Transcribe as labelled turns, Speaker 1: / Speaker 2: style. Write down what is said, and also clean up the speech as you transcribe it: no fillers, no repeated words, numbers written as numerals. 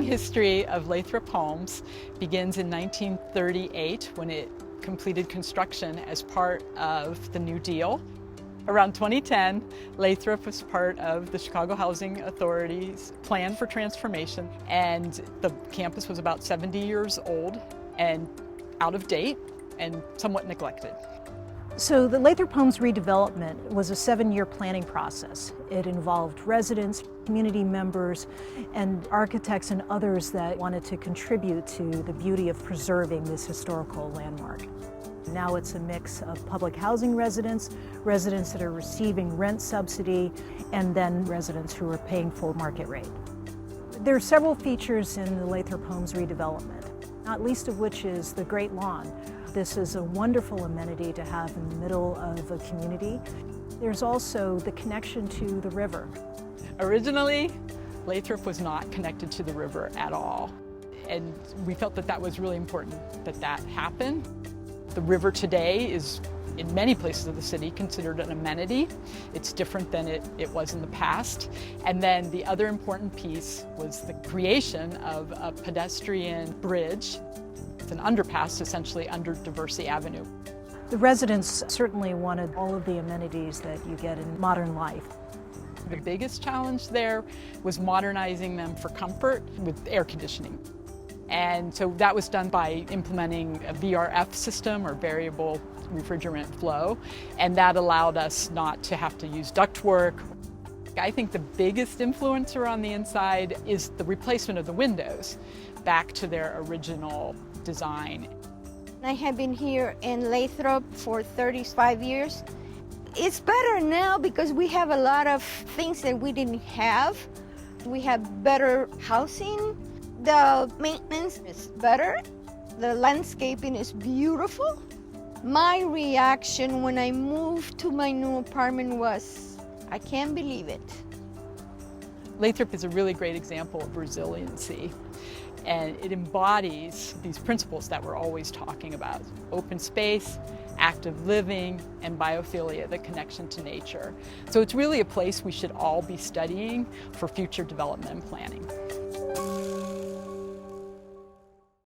Speaker 1: history of Lathrop Homes begins in 1938 when it completed construction as part of the New Deal. Around 2010, Lathrop was part of the Chicago Housing Authority's plan for transformation, and the campus was about 70 years old and out of date and somewhat neglected.
Speaker 2: So the Lathrop Homes redevelopment was a 7-year planning process. It involved residents, community members, and architects and others that wanted to contribute to the beauty of preserving this historical landmark. Now it's a mix of public housing residents, residents that are receiving rent subsidy, and then residents who are paying full market rate. There are several features in the Lathrop Homes redevelopment, not least of which is the Great Lawn. This is a wonderful amenity to have in the middle of a community. There's also the connection to the river.
Speaker 1: Originally, Lathrop was not connected to the river at all, and we felt that that was really important that that happened. The river today is, in many places of the city, considered an amenity. It's different than it was in the past. And then the other important piece was the creation of a pedestrian bridge. It's an underpass, essentially, under Diversey Avenue.
Speaker 2: The residents certainly wanted all of the amenities that you get in modern life.
Speaker 1: The biggest challenge there was modernizing them for comfort with air conditioning. And so that was done by implementing a VRF system, or variable refrigerant flow, and that allowed us not to have to use ductwork. I think the biggest influencer on the inside is the replacement of the windows back to their original design.
Speaker 3: I have been here in Lathrop for 35 years. It's better now because we have a lot of things that we didn't have. We have better housing. The maintenance is better. The landscaping is beautiful. My reaction when I moved to my new apartment was, I can't believe it.
Speaker 1: Lathrop is a really great example of resiliency, and it embodies these principles that we're always talking about: open space, active living, and biophilia, the connection to nature. So it's really a place we should all be studying for future development and planning.